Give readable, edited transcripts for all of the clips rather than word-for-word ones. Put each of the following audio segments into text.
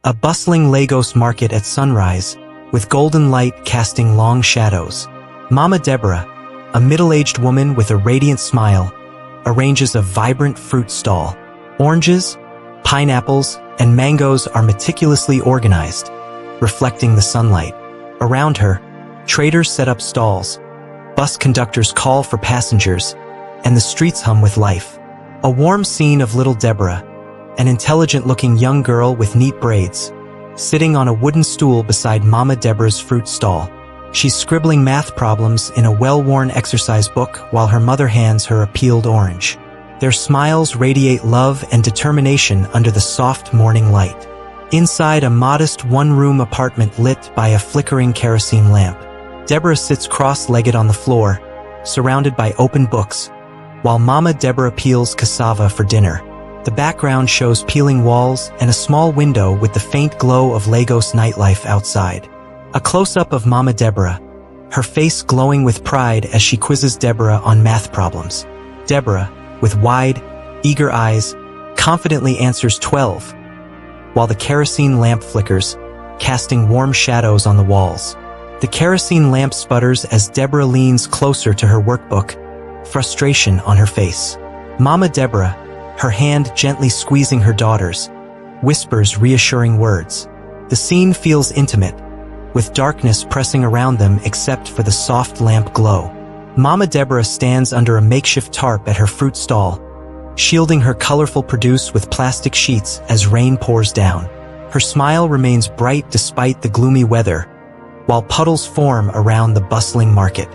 A bustling Lagos market at sunrise, with golden light casting long shadows. Mama Deborah, a middle-aged woman with a radiant smile, arranges a vibrant fruit stall. Oranges, pineapples, and mangoes are meticulously organized, reflecting the sunlight. Around her, traders set up stalls, bus conductors call for passengers, and the streets hum with life. A warm scene of little Deborah, an intelligent-looking young girl with neat braids, sitting on a wooden stool beside Mama Deborah's fruit stall. She's scribbling math problems in a well-worn exercise book while her mother hands her a peeled orange. Their smiles radiate love and determination under the soft morning light. Inside a modest one-room apartment lit by a flickering kerosene lamp, Deborah sits cross-legged on the floor, surrounded by open books, while Mama Deborah peels cassava for dinner. The background shows peeling walls and a small window with the faint glow of Lagos nightlife outside. A close-up of Mama Deborah, her face glowing with pride as she quizzes Deborah on math problems. Deborah, with wide, eager eyes, confidently answers 12, while the kerosene lamp flickers, casting warm shadows on the walls. The kerosene lamp sputters as Deborah leans closer to her workbook, frustration on her face. Mama Deborah, her hand gently squeezing her daughter's, whispers reassuring words. The scene feels intimate, with darkness pressing around them except for the soft lamp glow. Mama Deborah stands under a makeshift tarp at her fruit stall, shielding her colorful produce with plastic sheets as rain pours down. Her smile remains bright despite the gloomy weather, while puddles form around the bustling market.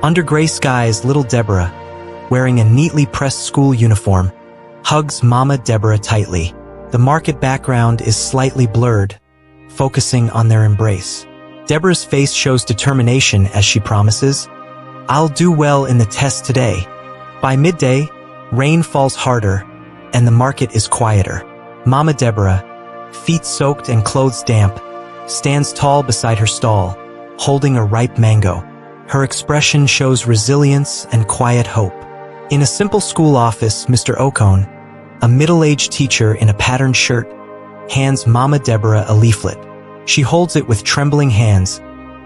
Under gray skies, little Deborah, wearing a neatly pressed school uniform, hugs Mama Deborah tightly. The market background is slightly blurred, focusing on their embrace. Deborah's face shows determination as she promises, "I'll do well in the test today." By midday, rain falls harder, and the market is quieter. Mama Deborah, feet soaked and clothes damp, stands tall beside her stall, holding a ripe mango. Her expression shows resilience and quiet hope. In a simple school office, Mr. Okon, a middle-aged teacher in a patterned shirt, hands Mama Deborah a leaflet. She holds it with trembling hands,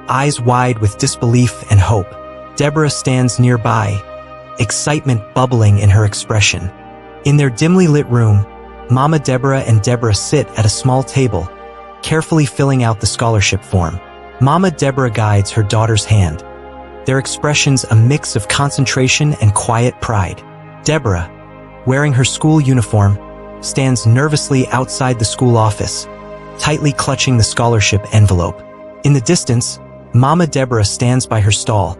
eyes wide with disbelief and hope. Deborah stands nearby, excitement bubbling in her expression. In their dimly lit room, Mama Deborah and Deborah sit at a small table, carefully filling out the scholarship form. Mama Deborah guides her daughter's hand, their expressions a mix of concentration and quiet pride. Deborah, wearing her school uniform, stands nervously outside the school office, tightly clutching the scholarship envelope. In the distance, Mama Deborah stands by her stall,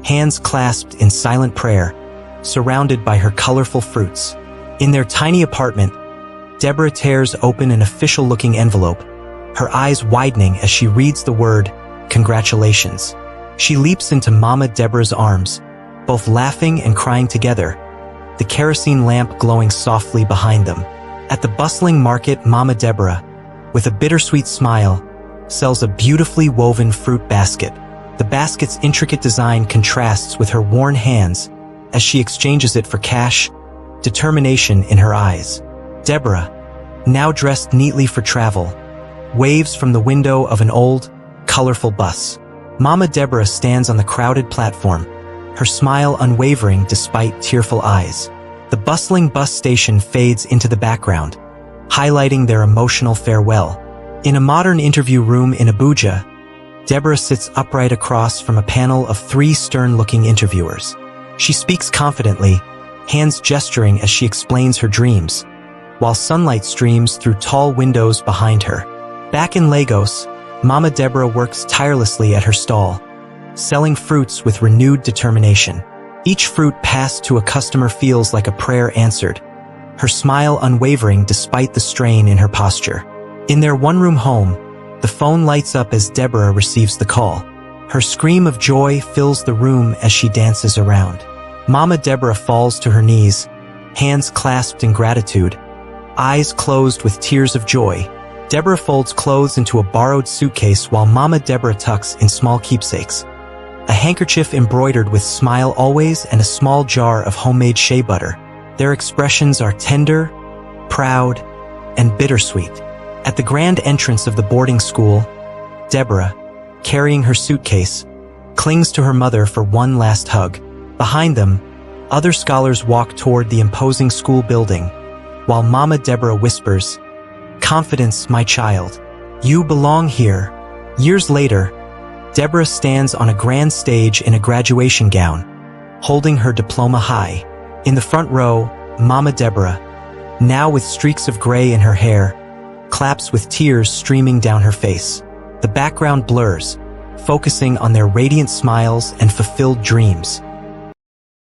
hands clasped in silent prayer, surrounded by her colorful fruits. In their tiny apartment, Deborah tears open an official-looking envelope, her eyes widening as she reads the word, "Congratulations." She leaps into Mama Deborah's arms, both laughing and crying together, the kerosene lamp glowing softly behind them. At the bustling market, Mama Deborah, with a bittersweet smile, sells a beautifully woven fruit basket. The basket's intricate design contrasts with her worn hands as she exchanges it for cash, determination in her eyes. Deborah, now dressed neatly for travel, waves from the window of an old, colorful bus. Mama Deborah stands on the crowded platform, her smile unwavering despite tearful eyes. The bustling bus station fades into the background, highlighting their emotional farewell. In a modern interview room in Abuja, Deborah sits upright across from a panel of 3 stern-looking interviewers. She speaks confidently, hands gesturing as she explains her dreams, while sunlight streams through tall windows behind her. Back in Lagos, Mama Deborah works tirelessly at her stall, selling fruits with renewed determination. Each fruit passed to a customer feels like a prayer answered, her smile unwavering despite the strain in her posture. In their one-room home, the phone lights up as Deborah receives the call. Her scream of joy fills the room as she dances around. Mama Deborah falls to her knees, hands clasped in gratitude, eyes closed with tears of joy. Deborah folds clothes into a borrowed suitcase while Mama Deborah tucks in small keepsakes. A handkerchief embroidered with "Smile Always" and a small jar of homemade shea butter. Their expressions are tender, proud, and bittersweet. At the grand entrance of the boarding school, Deborah, carrying her suitcase, clings to her mother for one last hug. Behind them, other scholars walk toward the imposing school building, while Mama Deborah whispers, "Confidence, my child. You belong here." Years later, Deborah stands on a grand stage in a graduation gown, holding her diploma high. In the front row, Mama Deborah, now with streaks of gray in her hair, claps with tears streaming down her face. The background blurs, focusing on their radiant smiles and fulfilled dreams.